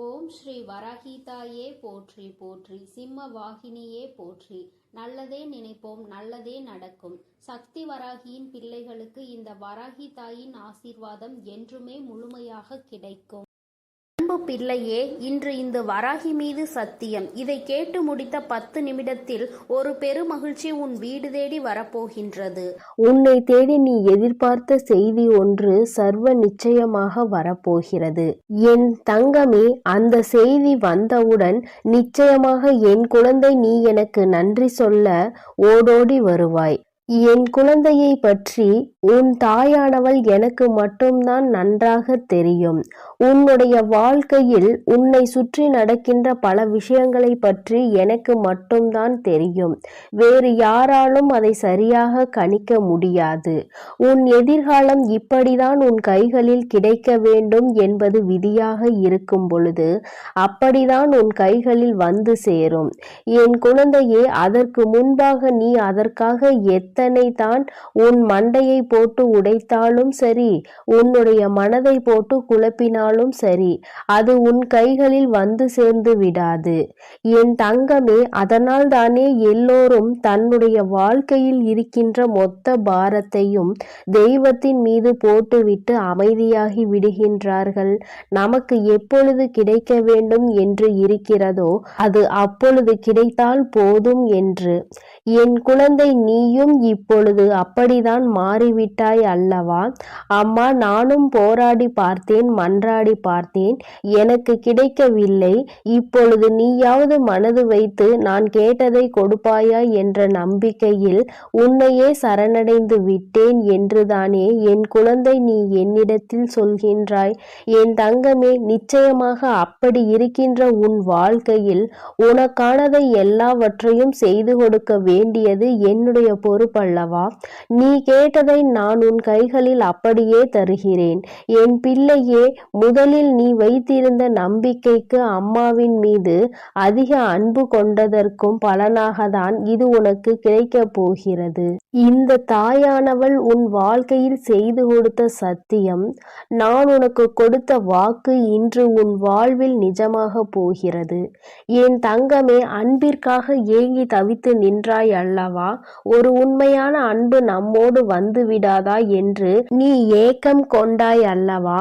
ஓம் ஸ்ரீ வராகிதாயே போற்றி போற்றி. சிம்ம வாகினியே போற்றி. நல்லதே நினைப்போம், நல்லதே நடக்கும். சக்தி வராகியின் பிள்ளைகளுக்கு இந்த வராகி தாயின் ஆசீர்வாதம் என்றுமே முழுமையாக கிடைக்கும். அன்பு பிள்ளையே, இன்று இந்த வராகி மீது சத்தியம். இதை கேட்டு முடித்த 10 நிமிடத்தில் ஒரு பெருமகிழ்ச்சி உன் வீடு தேடி வரப்போகின்றது. உன்னை தேடி நீ எதிர்பார்த்த செய்தி ஒன்று சர்வ நிச்சயமாக வரப்போகிறது. என் தங்கமே, அந்த செய்தி வந்தவுடன் நிச்சயமாக என் குழந்தை நீ எனக்கு நன்றி சொல்ல ஓடோடி வருவாய். என் குழந்தையை பற்றி உன் தாயானவள் எனக்கு மட்டும்தான் நன்றாக தெரியும். உன்னுடைய வாழ்க்கையில் உன்னை சுற்றி நடக்கின்ற பல விஷயங்களை பற்றி எனக்கு மட்டும்தான் தெரியும். வேறு யாராலும் அதை சரியாக கணிக்க முடியாது. உன் எதிர்காலம் இப்படிதான் உன் கைகளில் கிடைக்க வேண்டும் என்பது விதியாக இருக்கும் பொழுது அப்படிதான் உன் கைகளில் வந்து சேரும். என் குழந்தையே, அதற்கு முன்பாக நீ அதற்காக எத்தனை தான் உன் மண்டையை போட்டு உடைத்தாலும் சரி, உன்னுடைய மனதை போட்டு குழப்பினாலும் சரி, அது உன் கைகளில் வந்து சேர்ந்து விடாது. என் தங்கமே, அதனால் தானே எல்லோரும் தன்னுடைய வாழ்க்கையில் இருக்கின்ற மொத்த பாரத்தையும் தெய்வத்தின் மீது போட்டுவிட்டு அமைதியாகி விடுகின்றார்கள். நமக்கு எப்பொழுது கிடைக்க வேண்டும் என்று இருக்கிறதோ அது அப்பொழுது கிடைத்தால் போதும் என்று. என் குழந்தை, நீயும் இப்பொழுது அப்படிதான் மாறிவிட்டாய் அல்லவா? அம்மா, நானும் போராடி பார்த்தேன், மன்றாடி பார்த்தேன், எனக்கு கிடைக்கவில்லை. இப்பொழுது நீயாவது மனது வைத்து நான் கேட்டதை கொடுப்பாயா என்ற நம்பிக்கையில் உன்னையே சரணடைந்து விட்டேன் என்றுதானே என் குழந்தை நீ என்னிடத்தில் சொல்கின்றாய். என் தங்கமே, நிச்சயமாக அப்படி இருக்கின்ற உன் வாழ்க்கையில் உனக்கானதை எல்லாவற்றையும் செய்து கொடுக்க வேண்டியது என்னுடைய பொறுப்பல்லவா? நீ கேட்டதை நான் உன் கைகளில் அப்படியே தருகிறேன். என் பிள்ளையே, முதலில் நீ வைத்திருந்த நம்பிக்கைக்கு அம்மாவின் மீது அதிக அன்பு கொண்டதற்கும் பலனாக தான் இது உனக்கு கிடைக்கப் போகிறது. இந்த தாயானவள் உன் வாழ்க்கையில் செய்து கொடுத்த சத்தியம், நான் உனக்கு கொடுத்த வாக்கு இன்று உன் வாழ்வில் நிஜமாக போகிறது. என் தங்கமே, அன்பிற்காக ஏங்கி தவித்து நின்றாய் அல்லவா? ஒரு உண்மையான அன்பு நம்மோடு வந்து விடாதா என்று நீ ஏக்கம் கொண்டாய் அல்லவா?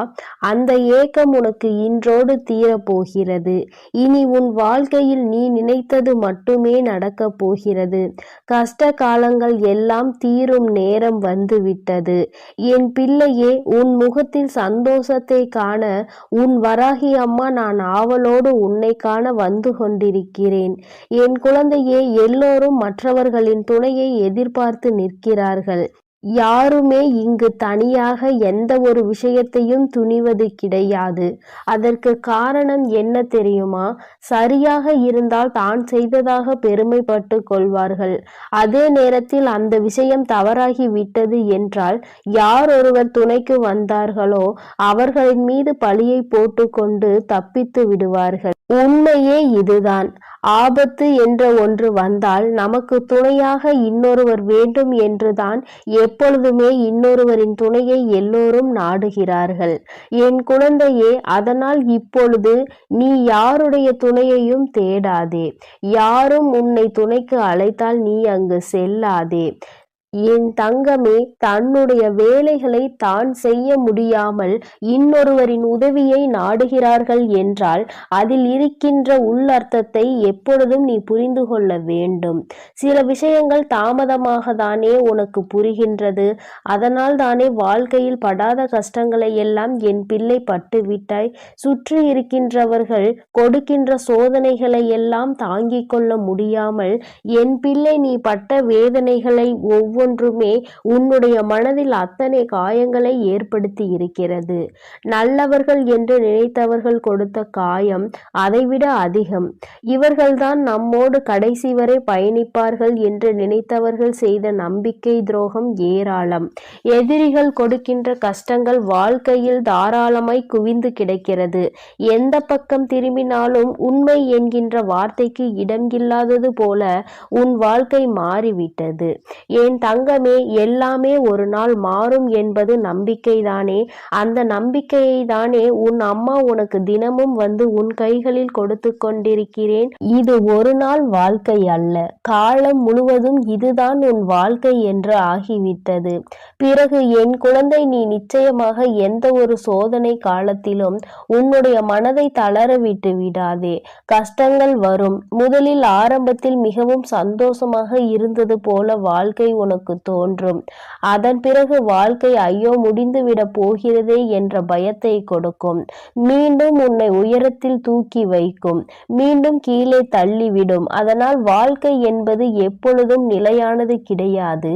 அந்த ஏக்கம் உனக்கு இன்றோடு தீரப்போகிறது. இனி உன் வாழ்க்கையில் நீ நினைத்தது மட்டுமே நடக்கப் போகிறது. கஷ்ட காலங்கள் எல்லாம் தீரும் நேரம் வந்துவிட்டது. என் பிள்ளையே, உன் முகத்தில் சந்தோஷத்தை காண உன் வராகி அம்மா நான் ஆவலோடு உன்னை காண வந்து கொண்டிருக்கிறேன். என் குழந்தையே, எல்லோரும் மற்றவர்களின் துணையை எதிர்பார்த்து நிற்கிறார்கள். யாருமே இங்கு தனியாக எந்த ஒரு விஷயத்தையும் துணிவது கிடையாது. அதற்கு காரணம் என்ன தெரியுமா? சரியாக இருந்தால் தான் செய்ததாக பெருமைப்பட்டு கொள்வார்கள். அதே நேரத்தில் அந்த விஷயம் தவறாகி விட்டது என்றால் யார் ஒருவர் துணைக்கு வந்தார்களோ அவர்களின் மீது பழியை போட்டுக்கொண்டு தப்பித்து விடுவார்கள். உண்மையே இதுதான். ஆபத்து என்ற ஒன்று வந்தால் நமக்கு துணையாக இன்னொருவர் வேண்டும் என்றுதான் எப்பொழுதுமே இன்னொருவரின் துணையை எல்லோரும் நாடுகிறார்கள். என் குழந்தையே, அதனால் இப்பொழுது நீ யாருடைய துணையையும் தேடாதே. யாரும் உன்னை துணைக்கு அழைத்தால் நீ அங்கு செல்லாதே. என் தங்கமே, தன்னுடைய வேலைகளை தான் செய்ய முடியாமல் இன்னொருவரின் உதவியை நாடுகிறார்கள் என்றால் அதில் இருக்கின்ற உள்ளர்த்தத்தை எப்பொழுதும் நீ புரிந்து கொள்ள வேண்டும். சில விஷயங்கள் தாமதமாக தானே உனக்கு புரிகின்றது. அதனால் தானே வாழ்க்கையில் படாத கஷ்டங்களை எல்லாம் என் பிள்ளை பட்டுவிட்டாய். சுற்றி இருக்கின்றவர்கள் கொடுக்கின்ற சோதனைகளை எல்லாம் தாங்கிக் கொள்ள முடியாமல் என் பிள்ளை நீ பட்ட வேதனைகளை ஒன்றுமே உன்னுடைய மனதில் அத்தனை காயங்களை ஏற்படுத்தி இருக்கிறது. நல்லவர்கள் என்று நினைத்தவர்கள் கொடுத்த காயம் அதைவிட அதிகம். இவர்கள்தான் நம்மோடு கடைசி வரை பயணிப்பார்கள் என்று நினைத்தவர்கள் செய்த நம்பிக்கை துரோகம் ஏராளம். எதிரிகள் கொடுக்கின்ற கஷ்டங்கள் வாழ்க்கையில் தாராளமாய் குவிந்து கிடக்கிறது. எந்த பக்கம் திரும்பினாலும் உண்மை என்கின்ற வார்த்தைக்கு இடம் இல்லாதது போல உன் வாழ்க்கை மாறிவிட்டது. என் தங்கமே, எல்லாமே ஒரு நாள் மாறும் என்பது நம்பிக்கைதானே? அந்த நம்பிக்கையை தானே உன் அம்மா உனக்கு தினமும் வந்து உன் கைகளில் கொடுத்து கொண்டிருக்கிறேன். இது ஒரு நாள் வாழ்க்கை அல்ல, காலம் முழுவதும் இதுதான் உன் வாழ்க்கை என்று ஆகிவிட்டது. பிறகு என் குழந்தை, நீ நிச்சயமாக எந்த ஒரு சோதனை காலத்திலும் உன்னுடைய மனதை தளர விட்டு விடாதே. கஷ்டங்கள் வரும். முதலில் ஆரம்பத்தில் மிகவும் சந்தோஷமாக இருந்தது போல வாழ்க்கை உனக்கு தோன்றும். அதன் பிறகு வாழ்க்கை ஐயோ முடிந்துவிட போகிறதே என்ற பயத்தை கொடுக்கும். மீண்டும் உன்னை உயரத்தில் தூக்கி வைக்கும், மீண்டும் கீழே தள்ளிவிடும். அதனால் வாழ்க்கை என்பது எப்பொழுதும் நிலையானது கிடையாது.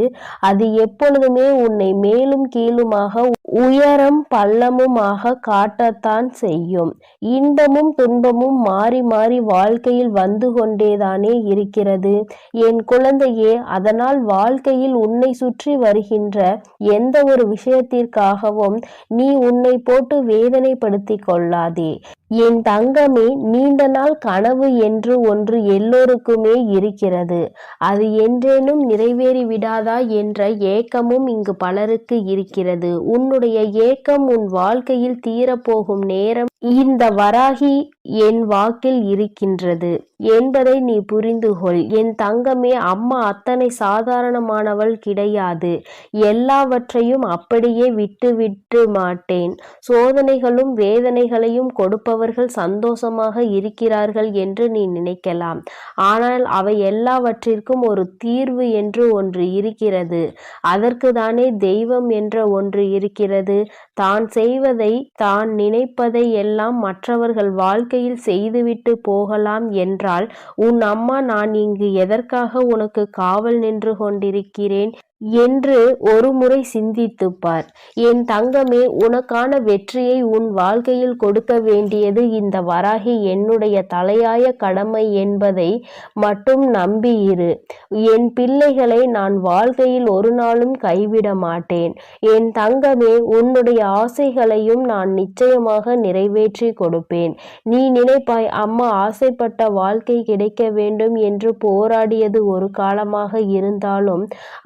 அது எப்பொழுதுமே உன்னை மேலும் கீழுமாக, உயரம் பள்ளமுமாக காட்டத்தான் செய்யும். இன்பமும் துன்பமும் மாறி மாறி வாழ்க்கையில் வந்து கொண்டேதானே இருக்கிறது என் குழந்தையே. அதனால் வாழ்க்கையில் உன்னை சுற்றி வருகின்ற எந்த ஒரு விஷயத்திற்காகவும் நீ உன்னை போட்டு வேதனைப்படுத்திக் கொள்ளாதே என் தங்கமே. நீண்ட நாள் கனவு என்று ஒன்று எல்லோருக்குமே இருக்கிறது. அது என்றேனும் நிறைவேறி விடாதா என்ற ஏக்கமும் இங்கு பலருக்கு இருக்கிறது. உன்னுடைய ஏக்கம் உன் வாழ்க்கையில் தீரப்போகும் நேரம் இந்த வராகி என் வாக்கில் இருக்கின்றது என்பதை நீ புரிந்து கொள் என் தங்கமே. அம்மா அத்தனை சாதாரணமானவள் கிடையாது. எல்லாவற்றையும் அப்படியே விட்டு மாட்டேன். சோதனைகளும் வேதனைகளையும் கொடுப்பவர்கள் சந்தோஷமாக இருக்கிறார்கள் என்று நீ நினைக்கலாம். ஆனால் அவை எல்லாவற்றிற்கும் ஒரு தீர்வு என்று ஒன்று இருக்கிறது. அதற்கு தானே தெய்வம் என்ற ஒன்று இருக்கிறது. தான் செய்வதை, தான் நினைப்பதை எல்லாம் மற்றவர்கள் வாழ்க்கையில் செய்துவிட்டு போகலாம் என்றால், உன் அம்மா நான் இங்கு எதற்காக உனக்கு காவல் நின்று கொண்டிருக்கிறேன் என்று ஒரு முறை சிந்தித்துப் பார் என் தங்கமே. உனக்கான வெற்றியை உன் வாழ்க்கையில் கொடுக்க வேண்டியது இந்த வராகி என்னுடைய தலையாய கடமை என்பதை மட்டும் நம்பியிரு. என் பிள்ளைகளை நான் வாழ்க்கையில் ஒரு நாளும் கைவிட மாட்டேன் என் தங்கமே. உன்னுடைய ஆசைகளையும் நான் நிச்சயமாக நிறைவேற்றி கொடுப்பேன். நீ நினைப்பாய், அம்மா ஆசைப்பட்ட வாழ்க்கை கிடைக்க வேண்டும் என்று போராடியது ஒரு காலமாக இருந்தாலும்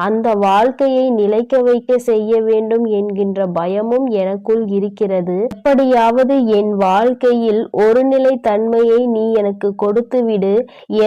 அந்த வாழ்க்கையை நிலைக்க வைக்க செய்ய வேண்டும் என்கின்ற பயமும் எனக்குள் இருக்கிறது. எப்படியாவது என் வாழ்க்கையில் ஒரு நிலை தன்மையை நீ எனக்கு கொடுத்துவிடு.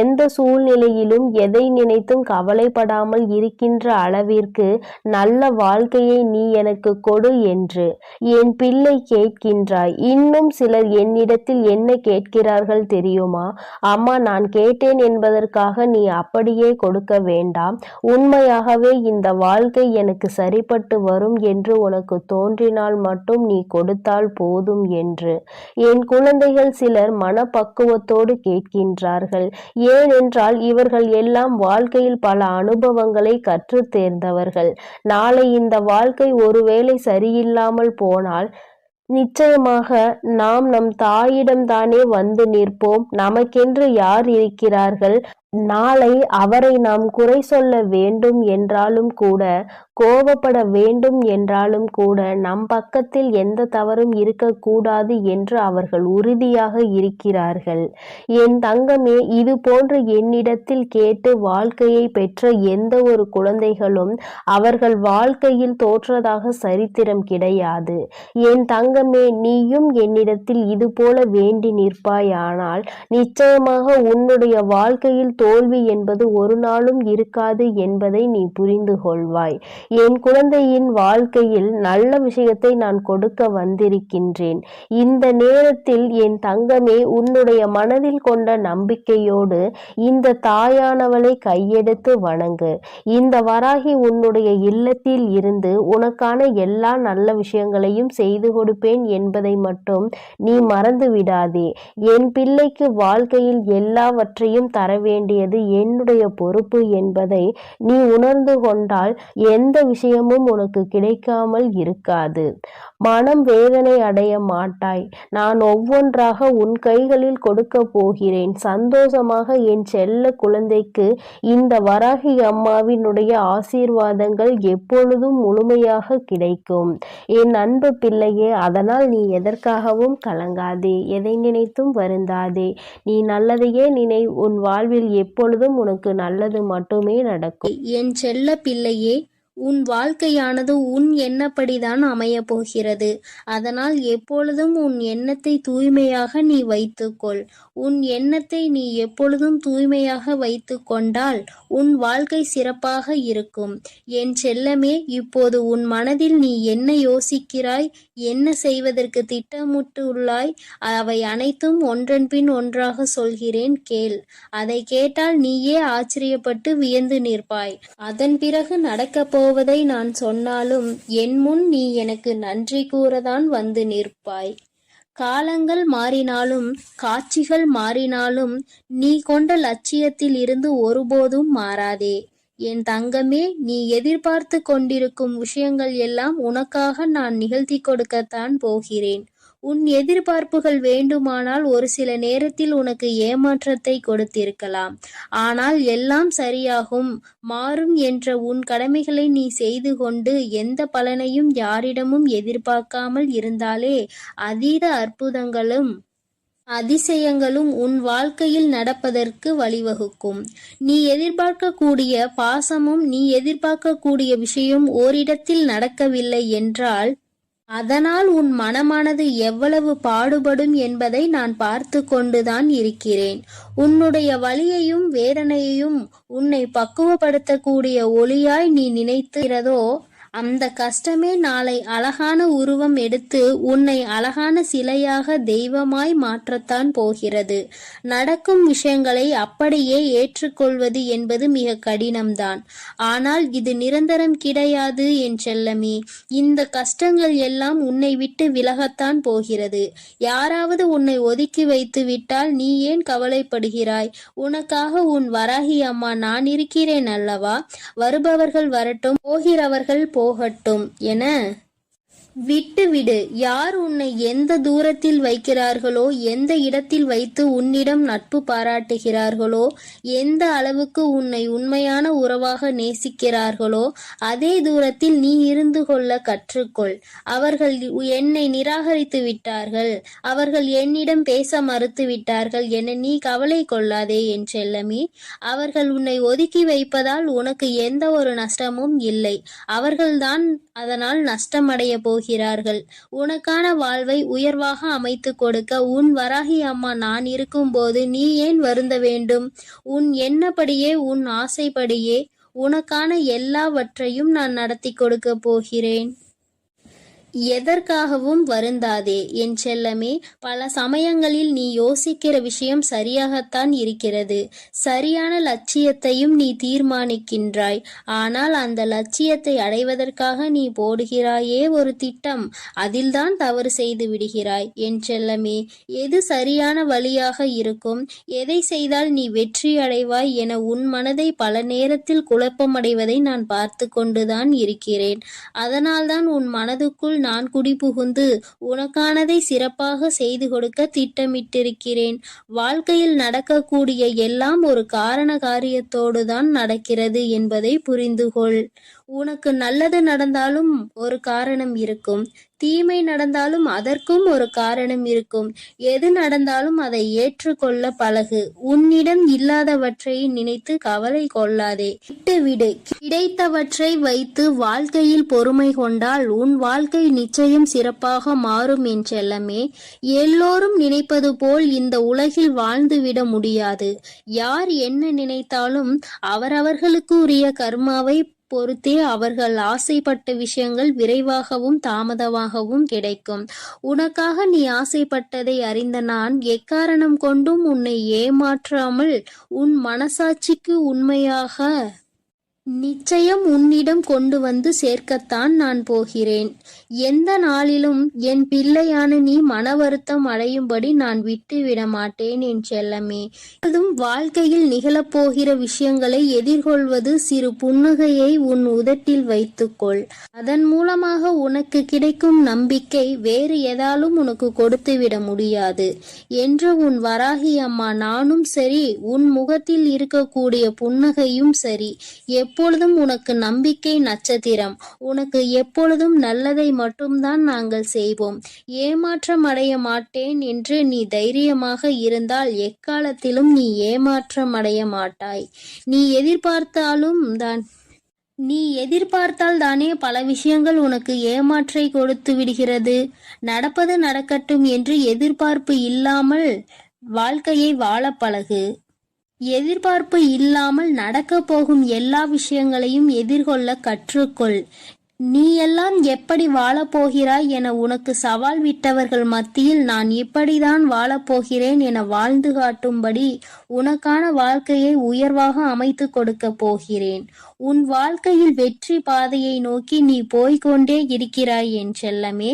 எந்த சூழ்நிலையிலும் எதை நினைத்தும் கவலைப்படாமல் இருக்கின்ற அளவிற்கு நல்ல வாழ்க்கையை நீ எனக்கு கொடு என்று என் பிள்ளை கேட்கின்றாய். இன்னும் சிலர் என்னிடத்தில் என்ன கேட்கிறார்கள் தெரியுமா? அம்மா, நான் கேட்டேன் என்பதற்காக நீ அப்படியே கொடுக்க வேண்டாம். உண்மையாகவே இந்த வாழ்க்கை எனக்கு சரிப்பட்டு வரும் என்று உனக்கு தோன்றினால் மட்டும் நீ கொடுத்தால் போதும் என்று என் குழந்தைகள் சிலர் மனப்பக்குவத்தோடு கேட்கின்றார்கள். ஏனென்றால் இவர்கள் எல்லாம் வாழ்க்கையில் பல அனுபவங்களை கற்று தேர்ந்தவர்கள். நாளை இந்த வாழ்க்கை ஒருவேளை சரியில்லாமல் போனால் நிச்சயமாக நாம் நம் தாயிடம்தானே வந்து நிற்போம். நமக்கென்று யார் இருக்கிறார்கள்? நாளை அவரை நாம் குறை சொல்ல வேண்டும் என்றாலும் கூட, கோபப்பட வேண்டும் என்றாலும் கூட, நம் பக்கத்தில் எந்த தவறும் இருக்கக்கூடாது என்று அவர்கள் உறுதியாக இருக்கிறார்கள். என் தங்கமே, இது போன்று என்னிடத்தில் கேட்டு வாழ்க்கையை பெற்ற எந்த ஒரு குழந்தைகளும் அவர்கள் வாழ்க்கையில் தோற்றதாக சரித்திரம் கிடையாது. என் தங்கமே, நீயும் என்னிடத்தில் இது போல வேண்டி நிற்பாயானால் நிச்சயமாக உன்னுடைய வாழ்க்கையில் தோல்வி என்பது ஒரு நாளும் இருக்காது என்பதை நீ புரிந்து கொள்வாய். என் குழந்தையின் வாழ்க்கையில் நல்ல விஷயத்தை நான் கொடுக்க வந்திருக்கின்றேன். இந்த நேரத்தில் என் தங்கமே, உன்னுடைய மனதில் கொண்ட நம்பிக்கையோடு இந்த தாயானவளை கையெடுத்து வணங்கு. இந்த வராகி உன்னுடைய இல்லத்தில் இருந்து உனக்கான எல்லா நல்ல விஷயங்களையும் செய்து கொடுப்பேன் என்பதை மட்டும் நீ மறந்து விடாதே. என் பிள்ளைக்கு வாழ்க்கையில் எல்லாவற்றையும் தர வேண்டியது என்னுடைய பொறுப்பு என்பதை நீ உணர்ந்து கொண்டால் எந்த விஷயமும் உனக்கு கிடைக்காமல் இருக்காது. மனம் வேதனை அடைய மாட்டாய். நான் ஒவ்வொன்றாக உன் கைகளில் கொடுக்க போகிறேன். சந்தோஷமாக என் செல்ல குழந்தைக்கு இந்த வராகி அம்மாவினுடைய ஆசீர்வாதங்கள் எப்பொழுதும் முழுமையாக கிடைக்கும் என் அன்பு பிள்ளையே. அதனால் நீ எதற்காகவும் கலங்காதே, எதை நினைத்தும் வருந்தாதே. நீ நல்லதையே நினை. உன் வாழ்வில் எப்பொழுதும் உனக்கு நல்லது மட்டுமே நடக்கும். என் செல்ல பிள்ளையே, உன் வாழ்க்கையானது உன் எண்ணப்படிதான் அமையப் போகிறது. அதனால் எப்பொழுதும் உன் எண்ணத்தை தூய்மையாக நீ வைத்துக்கொள். உன் எண்ணத்தை நீ எப்பொழுதும் தூய்மையாக வைத்து கொண்டால் உன் வாழ்க்கை சிறப்பாக இருக்கும். என் செல்லமே, இப்போது உன் மனதில் நீ என்ன யோசிக்கிறாய், என்ன செய்வதற்கு திட்டமிட்டுள்ளாய், அவை அனைத்தும் ஒன்றன் பின் ஒன்றாக சொல்கிறேன், கேள். அதை கேட்டால் நீயே ஆச்சரியப்பட்டு வியந்து நிற்பாய். அதன் பிறகு நடக்கப் போவதை நான் சொன்னாலும் என் முன் நீ எனக்கு நன்றி கூறதான் வந்து நிற்பாய். காலங்கள் மாறினாலும் காட்சிகள் மாறினாலும் நீ கொண்ட லட்சியத்தில் இருந்து ஒருபோதும் மாறாதே. என் தங்கமே, நீ எதிர்பார்த்து கொண்டிருக்கும் விஷயங்கள் எல்லாம் உனக்காக நான் நிகழ்த்தி கொடுக்கத்தான் போகிறேன். உன் எதிர்பார்ப்புகள் வேண்டுமானால் ஒரு சில நேரத்தில் உனக்கு ஏமாற்றத்தை கொடுத்திருக்கலாம். ஆனால் எல்லாம் சரியாகும், மாறும் என்ற உன் கடமைகளை நீ செய்து கொண்டு எந்த பலனையும் யாரிடமும் எதிர்பார்க்காமல் இருந்தாலே அதீத அற்புதங்களும் அதிசயங்களும் உன் வாழ்க்கையில் நடப்பதற்கு வழிவகுக்கும். நீ எதிர்பார்க்கக்கூடிய பாசமும் நீ எதிர்பார்க்கக்கூடிய விஷயம் ஓரிடத்தில் நடக்கவில்லை என்றால் அதனால் உன் மனமானது எவ்வளவு பாடுபடும் என்பதை நான் பார்த்து கொண்டுதான் இருக்கிறேன். உன்னுடைய வலியையும் வேதனையையும் உன்னை பக்குவப்படுத்தக்கூடிய ஒளியாய் நீ நினைக்கிறதோ அந்த கஷ்டமே நாளை அழகான உருவம் எடுத்து உன்னை அழகான சிலையாக தெய்வமாய் மாற்றத்தான் போகிறது. நடக்கும் விஷயங்களை அப்படியே ஏற்றுக்கொள்வது என்பது மிக கடினம்தான். ஆனால் இது நிரந்தரம் கிடையாது என் செல்லமே. இந்த கஷ்டங்கள் எல்லாம் உன்னை விட்டு விலகத்தான் போகிறது. யாராவது உன்னை ஒதுக்கி வைத்து விட்டால் நீ ஏன் கவலைப்படுகிறாய்? உனக்காக உன் வராகி அம்மா நான் இருக்கிறேன் அல்லவா? வருபவர்கள் வரட்டும், போகிறவர்கள் போகட்டும் என விட்டுவிடு. யார் உன்னை எந்த தூரத்தில் வைக்கிறார்களோ, எந்த இடத்தில் வைத்து உன்னிடம் நட்பு பாராட்டுகிறார்களோ, எந்த அளவுக்கு உன்னை உண்மையான உறவாக நேசிக்கிறார்களோ அதே தூரத்தில் நீ இருந்து கொள்ள கற்றுக்கொள். அவர்கள் என்னை நிராகரித்து விட்டார்கள், அவர்கள் என்னிடம் பேச மறுத்து விட்டார்கள் என நீ கவலை கொள்ளாதே என் செல்லமே. அவர்கள் உன்னை ஒதுக்கி வைப்பதால் உனக்கு எந்த ஒரு நஷ்டமும் இல்லை. அவர்கள்தான் அதனால் நஷ்டமடைய போகிறார்கள். உனக்கான வாழ்வை உயர்வாக அமைத்து கொடுக்க உன் வராகி அம்மா நான் இருக்கும்போது நீ ஏன் வருந்த வேண்டும்? உன் எண்ணப்படியே உன் ஆசைப்படியே உனக்கான எல்லாவற்றையும் நான் நடத்தி கொடுக்க போகிறேன். எதற்காகவும் வருந்தாதே என் செல்லமே. பல சமயங்களில் நீ யோசிக்கிற விஷயம் சரியாகத்தான் இருக்கிறது. சரியான லட்சியத்தையும் நீ தீர்மானிக்கின்றாய். ஆனால் அந்த லட்சியத்தை அடைவதற்காக நீ போடுகிறாயே ஒரு திட்டம், அதில்தான் தவறு செய்து விடுகிறாய் என் செல்லமே. எது சரியான வழியாக இருக்கும், எதை செய்தால் நீ வெற்றி அடைவாய் என உன் மனதை பல நேரத்தில் குழப்பமடைவதை நான் பார்த்து கொண்டுதான் இருக்கிறேன். அதனால்தான் உன் மனதுக்குள் நான் குடிபுகுந்து உனக்கானதை சிறப்பாக செய்து கொடுக்க திட்டமிட்டிருக்கிறேன். வாழ்க்கையில் நடக்கக்கூடிய எல்லாம் ஒரு காரண காரியத்தோடு தான் நடக்கிறது என்பதை புரிந்துகொள். உனக்கு நல்லது நடந்தாலும் ஒரு காரணம் இருக்கும், தீமை நடந்தாலும் அதற்கும் ஒரு காரணம் இருக்கும். எது நடந்தாலும் அதை ஏற்றுக்கொள்ள பழகு. உன்னிடம் இல்லாதவற்றை நினைத்து கவலை கொள்ளாதே, விட்டுவிடு. கிடைத்தவற்றை வைத்து வாழ்க்கையில் பொறுமை கொண்டால் உன் வாழ்க்கை நிச்சயம் சிறப்பாக மாறும் என் செல்லமே. எல்லோரும் நினைப்பது போல் இந்த உலகில் வாழ்ந்துவிட முடியாது. யார் என்ன நினைத்தாலும் அவரவர்களுக்கு உரிய கர்மாவை பொறுத்தே அவர்கள் ஆசைப்பட்ட விஷயங்கள் விரைவாகவும் தாமதமாகவும் கிடைக்கும். உனக்காக நீ ஆசைப்பட்டதை அறிந்த நான் எக்காரணம் கொண்டும் உன்னை ஏமாற்றாமல் உன் மனசாட்சிக்கு உண்மையாக நிச்சயம் உன்னிடம் கொண்டு வந்து சேர்க்கத்தான் நான் போகிறேன். எந்த நாளிலும் என் பிள்ளையான நீ மன வருத்தம் அடையும்படி நான் விட்டுவிட மாட்டேன் என் செல்லமே. அதுவும் வாழ்க்கையில் நிகழப்போகிற விஷயங்களை எதிர்கொள்வது சிறு புன்னகையை உன் உதட்டில் வைத்துக்கொள். அதன் மூலமாக உனக்கு கிடைக்கும் நம்பிக்கை வேறு எதாலும் உனக்கு கொடுத்துவிட முடியாது என்று உன் வராகி அம்மா நானும் சரி, உன் முகத்தில் இருக்கக்கூடிய புன்னகையும் சரி, எப்பொழுதும் உனக்கு நம்பிக்கை நட்சத்திரம். உனக்கு எப்பொழுதும் நல்லதை மட்டும்தான் நாங்கள் செய்வோம். ஏமாற்றம் அடைய மாட்டேன் என்று நீ தைரியமாக இருந்தால் எக்காலத்திலும் நீ ஏமாற்றம் அடைய மாட்டாய். நீ எதிர்பார்த்தாலும் தான் நீ எதிர்பார்த்தால் தானே பல விஷயங்கள் உனக்கு ஏமாற்றை கொடுத்து விடுகிறது. நடப்பது நடக்கட்டும் என்று எதிர்பார்ப்பு இல்லாமல் வாழ்க்கையை வாழ பழகு. எதிர்பார்ப்பு இல்லாமல் நடக்கப் போகும் எல்லா விஷயங்களையும் எதிர்கொள்ள கற்றுக்கொள். நீ எல்லாம் எப்படி வாழப்போகிறாய் என உனக்கு சவால் விட்டவர்கள் மத்தியில் நான் இப்படிதான் வாழப்போகிறேன் என வாழ்ந்து காட்டும்படி உனக்கான வாழ்க்கையை உயர்வாக அமைத்து கொடுக்க போகிறேன். உன் வாழ்க்கையில் வெற்றி பாதையை நோக்கி நீ போய்கொண்டே இருக்கிறாய் என் செல்லமே.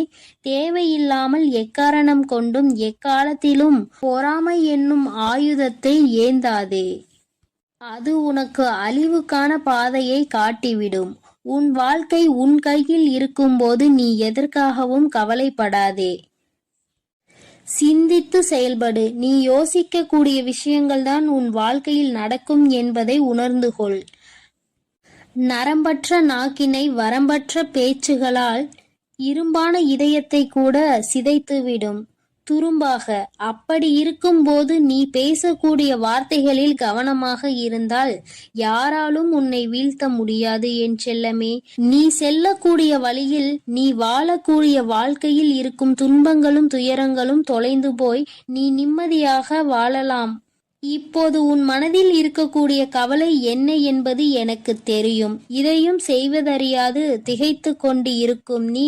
தேவையில்லாமல் எக்காரணம் கொண்டும் எக்காலத்திலும் பொறாமை என்னும் ஆயுதத்தை ஏந்தாதே. அது உனக்கு அழிவுக்கான பாதையை காட்டிவிடும். உன் வாழ்க்கை உன் கையில் இருக்கும்போது நீ எதற்காகவும் கவலைப்படாதே. சிந்தித்து செயல்படு. நீ யோசிக்கக்கூடிய விஷயங்கள்தான் உன் வாழ்க்கையில் நடக்கும் என்பதை உணர்ந்து கொள். நரம்பற்ற நாக்கினை வரம்பற்ற பேச்சுகளால் இரும்பான இதயத்தை கூட சிதைத்துவிடும் துரும்பாக. அப்படி இருக்கும்போது நீ பேசக்கூடிய வார்த்தைகளில் கவனமாக இருந்தால் யாராலும் உன்னை வீழ்த்த முடியாது என் செல்லமே. நீ செல்லக்கூடிய வழியில், நீ வாழக்கூடிய வாழ்க்கையில் இருக்கும் துன்பங்களும் துயரங்களும் தொலைந்து போய் நீ நிம்மதியாக வாழலாம். இப்போது உன் மனதில் இருக்கக்கூடிய கவலை என்ன என்பது எனக்கு தெரியும். இதையும் செய்வதறியாது திகைத்து கொண்டு இருக்கும் நீ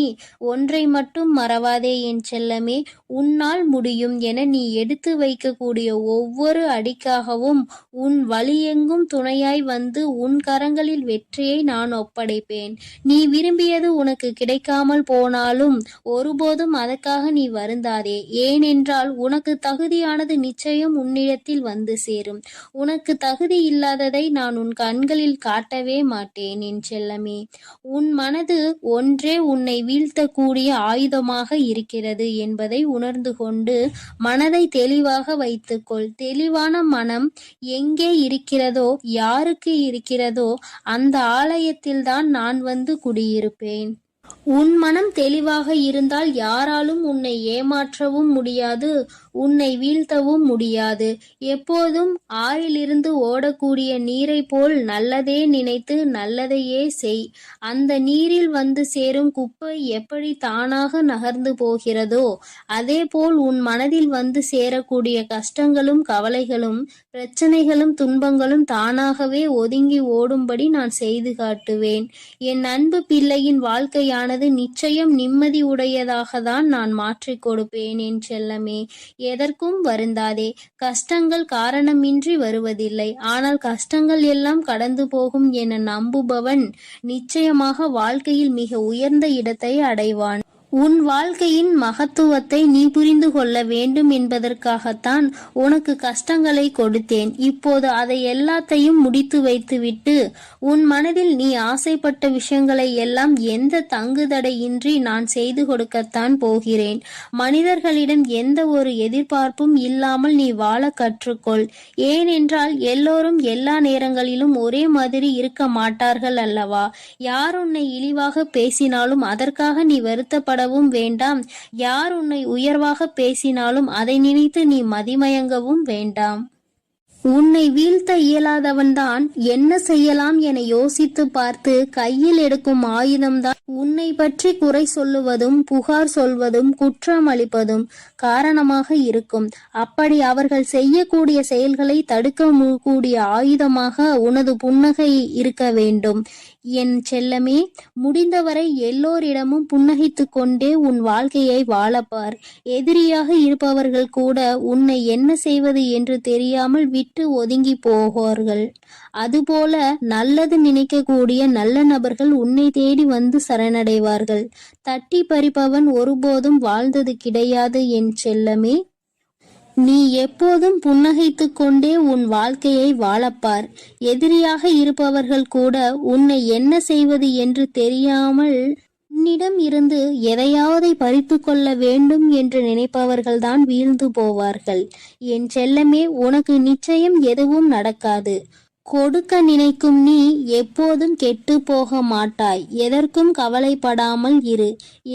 ஒன்றை மட்டும் மறவாதே என் செல்லமே. உன்னால் முடியும் என நீ எடுத்து வைக்கக்கூடிய ஒவ்வொரு அடிக்காகவும் உன் வழியெங்கும் துணையாய் வந்து உன் கரங்களில் வெற்றியை நான் ஒப்படைப்பேன். நீ விரும்பியது உனக்கு கிடைக்காமல் போனாலும் ஒருபோதும் அதற்காக நீ வருந்தாதே. ஏனென்றால் உனக்கு தகுதியானது நிச்சயம் உன்னிடத்தில் வந்து சேரும். உனக்கு தகுதி இல்லாததை நான் உன் கண்களில் காட்டவே மாட்டேன் என் செல்லமே. உன் மனது ஒன்றே உன்னை வீழ்த்தக்கூடிய ஆயுதமாக இருக்கிறது என்பதை உணர்ந்து கொண்டு மனதை தெளிவாக வைத்துக்கொள். தெளிவான மனம் எங்கே இருக்கிறதோ, யாருக்கு இருக்கிறதோ அந்த ஆலயத்தில்தான் நான் வந்து குடியிருப்பேன். உன் மனம் தெளிவாக இருந்தால் யாராலும் உன்னை ஏமாற்றவும் முடியாது, உன்னை வீழ்த்தவும் முடியாது. எப்போதும் ஆறிலிருந்து ஓடக்கூடிய நீரை போல் நல்லதே நினைத்து நல்லதையே செய். அந்த நீரில் வந்து சேரும் குப்பை எப்படி தானாக நகர்ந்து போகிறதோ அதே போல் உன் மனதில் வந்து சேரக்கூடிய கஷ்டங்களும் கவலைகளும் பிரச்சனைகளும் துன்பங்களும் தானாகவே ஒதுங்கி ஓடும்படி நான் செய்து காட்டுவேன். என் அன்பு பிள்ளையின் வாழ்க்கையானது நிச்சயம் நிம்மதி உடையதாகத்தான் நான் மாற்றிக் கொடுப்பேன் என் செல்லமே. எதற்கும் வருந்தாதே. கஷ்டங்கள் காரணமின்றி வருவதில்லை. ஆனால் கஷ்டங்கள் எல்லாம் கடந்து போகும் என நம்புபவன் நிச்சயமாக வாழ்க்கையில் மிக உயர்ந்த இடத்தை அடைவான். உன் வாழ்க்கையின் மகத்துவத்தை நீ புரிந்து கொள்ள வேண்டும் என்பதற்காகத்தான் உனக்கு கஷ்டங்களை கொடுத்தேன். இப்போது அதை எல்லாத்தையும் முடித்து வைத்துவிட்டு உன் மனதில் நீ ஆசைப்பட்ட விஷயங்களை எல்லாம் எந்த தங்குதடையின்றி நான் செய்து கொடுக்கத்தான் போகிறேன். மனிதர்களிடம் எந்த ஒரு எதிர்பார்ப்பும் இல்லாமல் நீ வாழ கற்றுக்கொள். ஏனென்றால் எல்லோரும் எல்லா நேரங்களிலும் ஒரே மாதிரி இருக்க மாட்டார்கள் அல்லவா? யார் உன்னை இழிவாக பேசினாலும் அதற்காக நீ வருத்தப்பட வேண்டாம். யார் உன்னை உயர்வாக பேசினாலும் அதை நினைத்து நீ மதிமயங்கவும் வேண்டாம். உன்னை வீழ்த்த இயலாதவன்தான் என்ன செய்யலாம் என யோசித்து பார்த்து கையில் எடுக்கும் ஆயுதம்தான் உன்னை பற்றி குறை சொல்லுவதும் புகார் சொல்வதும் குற்றம் அளிப்பதும் காரணமாக இருக்கும். அப்படி அவர்கள் செய்யக்கூடிய செயல்களை தடுக்க கூடிய ஆயுதமாக உனது புன்னகை இருக்க வேண்டும் என் செல்லமே. முடிந்தவரை எல்லோரிடமும் புன்னகைத்து கொண்டே உன் வாழ்க்கையை வாழப்பார். எதிரியாக இருப்பவர்கள் கூட உன்னை என்ன செய்வது என்று தெரியாமல் விட்டு ஒதுங்கி போவார்கள். அதுபோல நல்லது நினைக்கக்கூடிய நல்ல நபர்கள் உன்னை தேடி வந்து சரணடைவார்கள். தட்டி பறிப்பவன் ஒருபோதும் வாழ்ந்தது கிடையாது என் செல்லமே. நீ எப்போதும் புன்னகைத்து கொண்டே உன் வாழ்க்கையை வாழப்பார். எதிரியாக இருப்பவர்கள் கூட உன்னை என்ன செய்வது என்று தெரியாமல் உன்னிடம் இருந்து எதையாவது பறித்து கொள்ள வேண்டும் என்று நினைப்பவர்கள்தான் வீழ்ந்து போவார்கள். என் செல்லமே, உனக்கு நிச்சயம் எதுவும் நடக்காது. கொடுக்க நினைக்கும் நீ எப்போதும் கெட்டு போக மாட்டாய். எதற்கும் கவலைப்படாமல் இரு.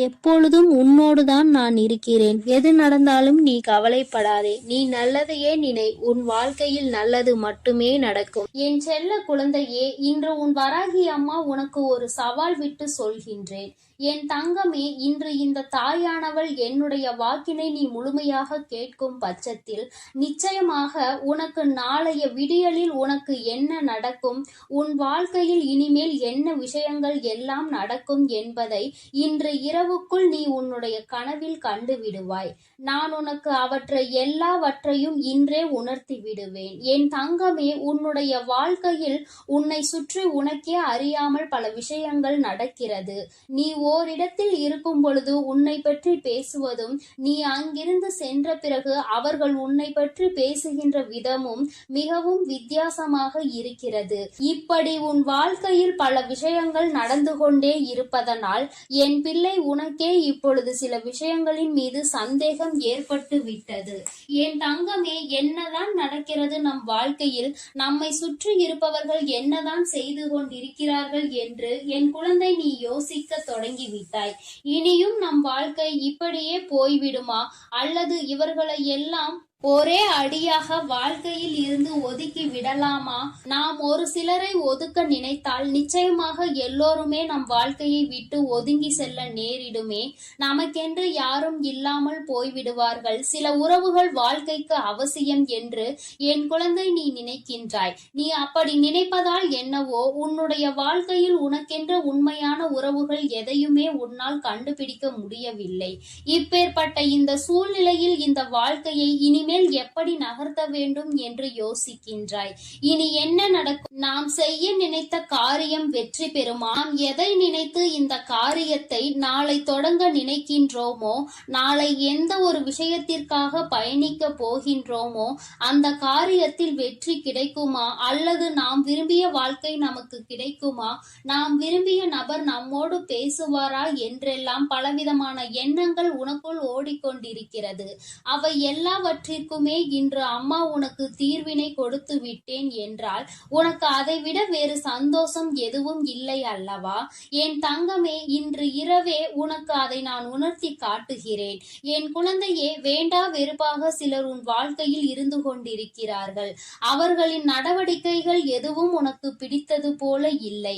எப்பொழுதும் உன்னோடுதான் நான் இருக்கிறேன். எது நடந்தாலும் நீ கவலைப்படாதே. நீ நல்லதையே நினை. உன் வாழ்க்கையில் நல்லது மட்டுமே நடக்கும். என் செல்ல குழந்தையே, இன்று உன் வராகி அம்மா உனக்கு ஒரு சவால் விட்டு சொல்கின்றேன். என் தங்கமே, இன்று இந்த தாயானவள் என்னுடைய வாக்கினை நீ முழுமையாக கேட்கும் பட்சத்தில் நிச்சயமாக உனக்கு நாளைய விடியலில் உனக்கு என்ன நடக்கும், உன் வாழ்க்கையில் இனிமேல் என்ன விஷயங்கள் எல்லாம் நடக்கும் என்பதை இன்று இரவுக்குள் நீ உன்னுடைய கனவில் கண்டு விடுவாய். நான் உனக்கு அவற்றை எல்லாவற்றையும் இன்றே உணர்த்தி விடுவேன். என் தங்கமே, உன்னுடைய வாழ்க்கையில் உன்னை சுற்றி உனக்கே அறியாமல் பல விஷயங்கள் நடக்கிறது. நீ ஓரிடத்தில் இருக்கும் பொழுது உன்னை பற்றி பேசுவதும், நீ அங்கிருந்து சென்ற பிறகு அவர்கள் உன்னை பற்றி பேசுகின்ற விதமும் மிகவும் வித்தியாசமாக இருக்கிறது. இப்படி உன் வாழ்க்கையில் பல விஷயங்கள் நடந்து கொண்டே இருப்பதனால் என் பிள்ளை உனக்கே இப்பொழுது சில விஷயங்களின் மீது சந்தேகம் ஏற்பட்டு விட்டது. என் தங்கமே, என்னதான் நடக்கிறது நம் வாழ்க்கையில், நம்மை சுற்றி இருப்பவர்கள் என்னதான் செய்து கொண்டிருக்கிறார்கள் என்று என் குழந்தை நீ யோசிக்க தொடங்கிவிட்டாய். இனியும் நம் வாழ்க்கை இப்படியே போய்விடுமா, அல்லது இவர்களை எல்லாம் ஒரே அடியாக வாழ்க்கையில் இருந்து ஒதுக்கி விடலாமா? நாம் ஒரு சிலரை ஒதுக்க நினைத்தால் நிச்சயமாக எல்லோருமே நம் வாழ்க்கையை விட்டு ஒதுங்கி செல்ல நேரிடுமே. நமக்கென்று யாரும் இல்லாமல் போய்விடுவார்கள். சில உறவுகள் வாழ்க்கைக்கு அவசியம் என்று என் குழந்தை நீ நினைக்கின்றாய். நீ அப்படி நினைப்பதால் என்னவோ, உன்னுடைய வாழ்க்கையில் உனக்கென்ற உண்மையான உறவுகள் எதையுமே உன்னால் கண்டுபிடிக்க முடியவில்லை. இப்பேற்பட்ட இந்த சூழ்நிலையில் இந்த வாழ்க்கையை இனிமேல் எப்படி நகர்த்த வேண்டும் என்று யோசிக்கின்றாய். இனி என்ன நடக்கும்? நாம் செய்ய நினைத்த காரியம் வெற்றி பெறுமா? நாம் எதை நினைத்து இந்த காரியத்தை நாளை தொடங்க நினைக்கின்றோமோ, நாளை எந்த ஒரு விஷயத்திற்காக பயணிக்க போகின்றோமோ அந்த காரியத்தில் வெற்றி கிடைக்குமா, அல்லது நாம் விரும்பிய வாழ்க்கை நமக்கு கிடைக்குமா, நாம் விரும்பிய நபர் நம்மோடு பேசுவாரா என்றெல்லாம் பலவிதமான எண்ணங்கள் உனக்குள் ஓடிக்கொண்டிருக்கிறது. அவை எல்லாவற்றிற்குமே இன்று அம்மா உனக்கு தீர்வினை கொடுத்து விட்டேன் என்றால் உனக்கு அதை விட வேறு சந்தோஷம் எதுவும் இல்லை அல்லவா? என் தங்கமே, இன்று இரவே உனக்கு அதை நான் உணர்த்தி காட்டுகிறேன். என் குழந்தையே, வேண்டா வெறுப்பாக சிலர் உன் வாழ்க்கையில் இருந்து கொண்டிருக்கிறார்கள். அவர்களின் நடவடிக்கைகள் எதுவும் உனக்கு பிடித்தது போல இல்லை.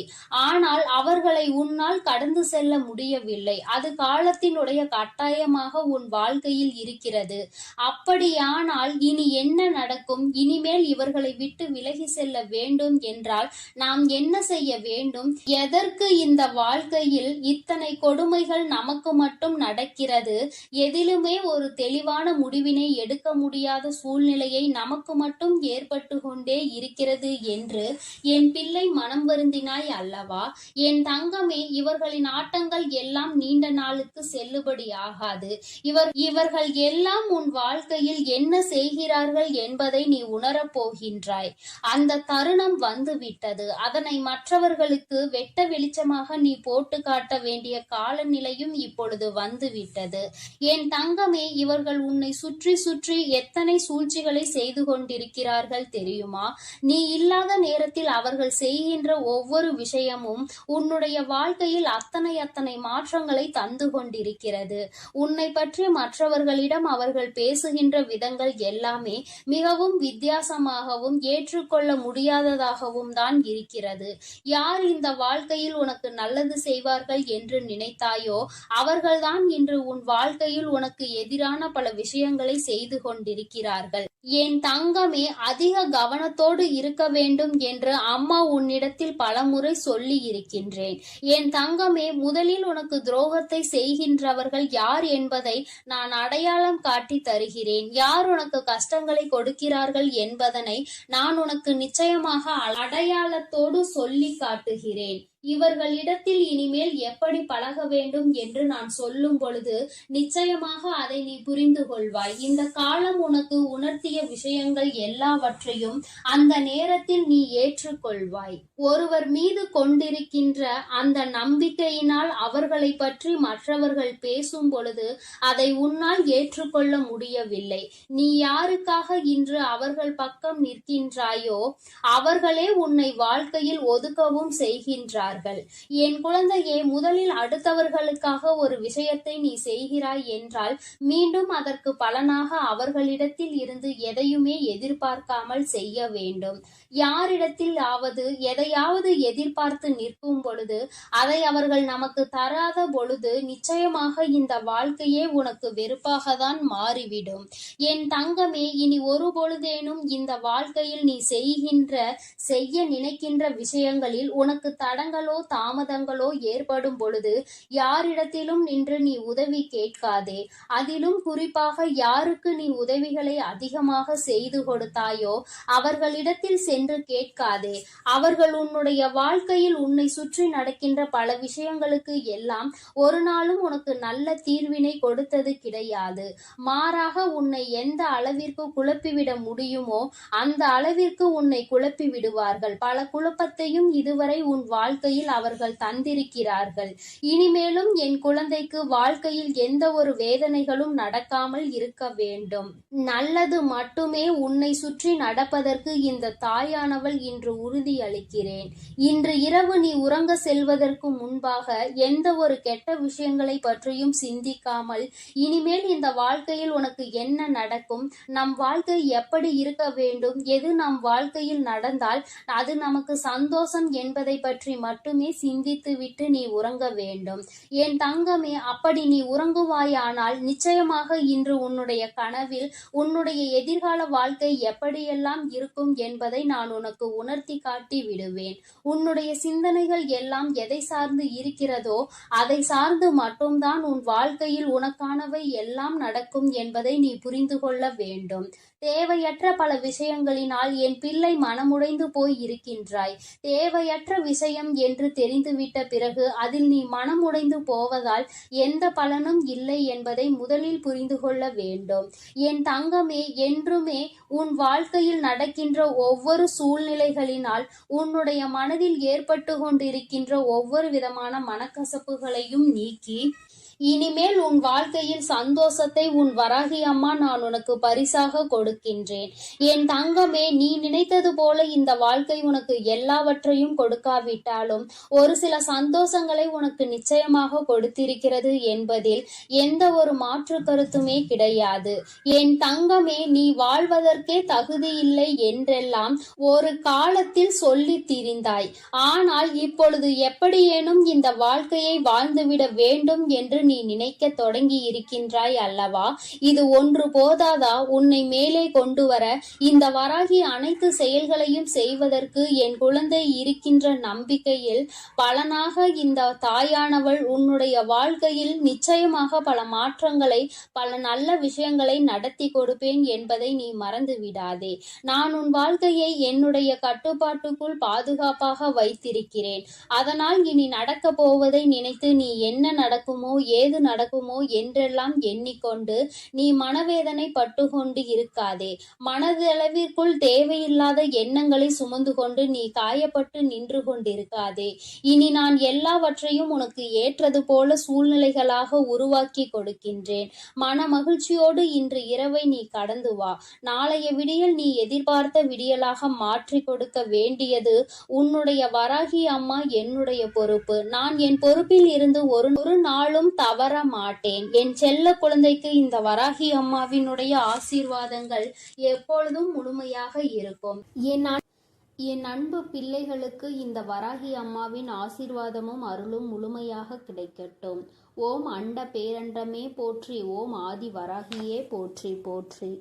ஆனால் அவர்களை உன்னால் கடந்து செல்ல முடியவில்லை. அது காலத்தினுடைய கட்டாயமாக உன் வாழ்க்கையில் இருக்கிறது. அப்படியானால் இனி என்ன நடக்கும்? இனிமேல் இவர்களை விட்டு விலகி செல்ல வேண்டும் என்றால் நாம் என்ன செய்ய வேண்டும்? எதற்கு இந்த வாழ்க்கையில் இத்தனை கொடுமைகள் நமக்கு மட்டும் நடக்கிறது? எதிலுமே ஒரு தெளிவான முடிவினை எடுக்க முடியாத சூழ்நிலையை நமக்கு மட்டும் ஏற்பட்டு கொண்டே இருக்கிறது என்று என் பிள்ளை மனம் வருந்தினாய் அல்லவா? என் தங்கமே, இவர்களின் ஆட்டங்கள் எல்லாம் நீண்ட நாளுக்கு செல்லுபடி ஆகாது. இவர்கள் எல்லாம் உன் வாழ்க்கையில் என்ன செய்கிறார்கள் என்பதை நீ உணரப் போகின்றாய். அந்த தருணம் வந்து விட்டது. அதனை மற்றவர்களுக்கு வெட்ட வெளிச்சமாக நீ போட்டு காட்ட வேண்டிய காலநிலையும் இப்பொழுது வந்து விட்டது. என் தங்கமே, இவர்கள் உன்னை சுற்றி சுற்றி எத்தனை சூழ்ச்சிகளை செய்து கொண்டிருக்கிறார்கள் தெரியுமா? நீ இல்லாத நேரத்தில் அவர்கள் செய்கின்ற ஒவ்வொரு விஷயமும் உன்னுடைய வாழ்க்கையில் அத்தனை மாற்றங்களை தந்து கொண்டிருக்கிறது. உன்னை பற்றி மற்றவர்களிடம் அவர்கள் பேசுகின்ற விதங்கள் எல்லாமே மிகவும் வித்தியாசமாகவும் ஏற்றுக்கொள்ள முடியாததாகவும் தான் இருக்கிறது. யார் இந்த வாழ்க்கையில் உனக்கு நல்லது செய்வார்கள் என்று நினைத்தாயோ அவர்கள்தான் இன்று உன் வாழ்க்கையில் உனக்கு எதிரான பல விஷயங்களை செய்து கொண்டிருக்கிறார்கள். என் தங்கமே, அதிக கவனத்தோடு இருக்க வேண்டும் என்று அம்மா உன்னிடத்தில் பலமுறை சொல்லி இருக்கின்றேன். என் தங்கமே, முதலில் உனக்கு துரோகத்தை செய்கின்றவர்கள் யார் என்பதை நான் அடையாளம் காட்டி தருகிறேன். யார் உனக்கு கஷ்டங்களை கொடுக்கிறார்கள் என்பதனை நான் உனக்கு நிச்சயமாக அடையாளத்தோடு சொல்லி காட்டுகிறேன். இவர்களிடத்தில் இனிமேல் எப்படி பழக வேண்டும் என்று நான் சொல்லும் பொழுது நிச்சயமாக அதை நீ புரிந்து கொள்வாய். இந்த காலம் உனக்கு உணர்த்திய விஷயங்கள் எல்லாவற்றையும் அந்த நேரத்தில் நீ ஏற்றுக்கொள்வாய். ஒருவர் மீது கொண்டிருக்கின்ற அந்த நம்பிக்கையினால் அவர்களை பற்றி மற்றவர்கள் பேசும் பொழுது அதை உன்னால் ஏற்றுக்கொள்ள முடியவில்லை. நீ யாருக்காக இன்று அவர்கள் பக்கம் நிற்கின்றாயோ அவர்களே உன்னை வாழ்க்கையில் ஒதுக்கவும் செய்கின்றார்கள். என் குழந்தையே, முதலில் அடுத்தவர்களுக்காக ஒரு விஷயத்தை நீ செய்கிறாய் என்றால் மீண்டும் அதற்கு பலனாக அவர்களிடத்தில் இருந்து எதையுமே எதிர்பார்க்காமல் செய்ய வேண்டும். யாரிடத்தில் எதையாவது எதிர்பார்த்து நிற்கும் பொழுது அதை அவர்கள் நமக்கு தராத பொழுது நிச்சயமாக இந்த வாழ்க்கையே உனக்கு வெறுப்பாகத்தான் மாறிவிடும். என் தங்கமே, இனி ஒரு பொழுதேனும் இந்த வாழ்க்கையில் நீ செய்ய நினைக்கின்ற விஷயங்களில் உனக்கு தடங்களோ தாமதங்களோ ஏற்படும் பொழுது யாரிடத்திலும் நின்று நீ உதவி கேட்காதே. அதிலும் குறிப்பாக யாருக்கு நீ உதவிகளை அதிகமாக செய்து கொடுத்தாயோ அவர்களிடத்தில் சென்று கேட்காதே. அவர்கள் உன்னுடைய வாழ்க்கையில் உன்னை சுற்றி நடக்கின்ற பல விஷயங்களுக்கு எல்லாம் ஒரு நாளும் உனக்கு நல்ல தீர்வினை கொடுத்தது கிடையாது. மாறாக உன்னை எந்த அளவிற்கு குழப்பிவிட முடியுமோ அந்த அளவிற்கு உன்னை குழப்பி விடுவார்கள். பல குழப்பத்தையும் இதுவரை உன் வாழ்க்கையில் அவர்கள் தந்திருக்கிறார்கள். இனிமேலும் என் குழந்தைக்கு வாழ்க்கையில் எந்த ஒரு வேதனைகளும் நடக்காமல் இருக்க வேண்டும். நல்லது மட்டுமே உன்னை சுற்றி நடப்பதற்கு இந்த தாயானவள் இன்று உறுதியளிக்கிறேன். இன்று இரவு நீ உறங்க செல்வதற்கு முன்பாக எந்த ஒரு கெட்ட விஷயங்களை பற்றியும் சிந்திக்காமல் இனிமேல் இந்த வாழ்க்கையில் உனக்கு என்ன நடக்கும், நம் வாழ்க்கை எப்படி இருக்க வேண்டும், எது நம் வாழ்க்கையில் நடந்தால் அது நமக்கு சந்தோஷம் என்பதை பற்றி மட்டுமே சிந்தித்து விட்டு நீ உறங்க வேண்டும். என் தங்கமே, அப்படி நீ உறங்குவாயானால் நிச்சயமாக இன்று உன்னுடைய கனவில் உன்னுடைய எதிர்கால வாழ்க்கை எப்படியெல்லாம் இருக்கும் என்பதை நான் உனக்கு உணர்த்தி காட்டி விடுவேன். உன்னுடைய சிந்தனைகள் எல்லாம் எதை சார்ந்து இருக்கிறதோ அதை சார்ந்து மட்டும்தான் உன் வாழ்க்கையில் உனக்கானவை எல்லாம் நடக்கும் என்பதை நீ புரிந்து கொள்ள வேண்டும். தேவையற்ற பல விஷயங்களினால் என் பிள்ளை மனமுடைந்து போய் இருக்கின்றாய். தேவையற்ற விஷயம் என்று தெரிந்துவிட்ட பிறகு அதில் நீ மனமுடைந்து போவதால் எந்த பலனும் இல்லை என்பதை முதலில் புரிந்து கொள்ள வேண்டும். என் தங்கமே, என்றுமே உன் வாழ்க்கையில் நடக்கின்ற ஒவ்வொரு சூழ்நிலைகளினால் உன்னுடைய மனதில் ஏற்பட்டு கொண்டிருக்கின்ற ஒவ்வொரு விதமான மனக்கசப்புகளையும் நீக்கி இனிமேல் உன் வாழ்க்கையில் சந்தோஷத்தை உன் வராகி அம்மா நான் உனக்கு பரிசாக கொடுக்கின்றேன். என் தங்கமே, நீ நினைத்தது போல இந்த வாழ்க்கை உனக்கு எல்லாவற்றையும் கொடுக்காவிட்டாலும் ஒரு சில சந்தோஷங்களை உனக்கு நிச்சயமாக கொடுத்திருக்கிறது என்பதில் எந்த ஒரு மாற்று கருத்துமே கிடையாது. என் தங்கமே, நீ வாழ்வதற்கே தகுதியில்லை என்றெல்லாம் ஒரு காலத்தில் சொல்லி திரிந்தாய். ஆனால் இப்பொழுது எப்படியேனும் இந்த வாழ்க்கையை வாழ்ந்துவிட வேண்டும் என்று நீ நினைக்க தொடங்கி இருக்கின்றாய் அல்லவா? இது ஒன்று போதாதா உன்னை மேலே கொண்டு வர? இந்த வராகி அனைத்து செயல்களையும் செய்வதற்கு என் குழந்தை இருக்கின்ற நம்பிக்கையில் பலனாக இந்த தாயானவள் உன்னுடைய வாழ்க்கையில் நிச்சயமாக பல மாற்றங்களை, பல நல்ல விஷயங்களை நடத்தி கொடுப்பேன் என்பதை நீ மறந்து விடாதே. நான் உன் வாழ்க்கையை என்னுடைய கட்டுப்பாட்டுக்குள் பாதுகாப்பாக வைத்திருக்கிறேன். அதனால் இனி நடக்க போவதை நினைத்து நீ என்ன நடக்குமோ ஏது நடக்குமோ என்றெல்லாம் எண்ணிக்கொண்டு நீ மனவேதனை பட்டு கொண்டு இருக்காதே. மனதளவிற்குள் தேவையில்லாத எண்ணங்களை சுமந்து கொண்டு நீ காயப்பட்டு நின்று கொண்டிருக்காதே. இனி நான் எல்லாவற்றையும் உனக்கு ஏற்றது போல சூழ்நிலைகளாக உருவாக்கி கொடுக்கின்றேன். மன மகிழ்ச்சியோடு இன்று இரவை நீ கடந்து வா. நாளைய விடியல் நீ எதிர்பார்த்த விடியலாக மாற்றி கொடுக்க வேண்டியது உன்னுடைய வராகி அம்மா என்னுடைய பொறுப்பு. நான் என் பொறுப்பில் இருந்து ஒரு நாளும் தவற மாட்டேன். என் செல்ல குழந்தைக்கு இந்த வராகி அம்மாவினுடைய ஆசீர்வாதங்கள் எப்பொழுதும் முழுமையாக இருக்கும். என் அன்பு பிள்ளைகளுக்கு இந்த வராகி அம்மாவின் ஆசீர்வாதமும் அருளும் முழுமையாக கிடைக்கட்டும். ஓம் அண்ட பேரண்டமே போற்றி, ஓம் ஆதி வராகியே போற்றி போற்றி.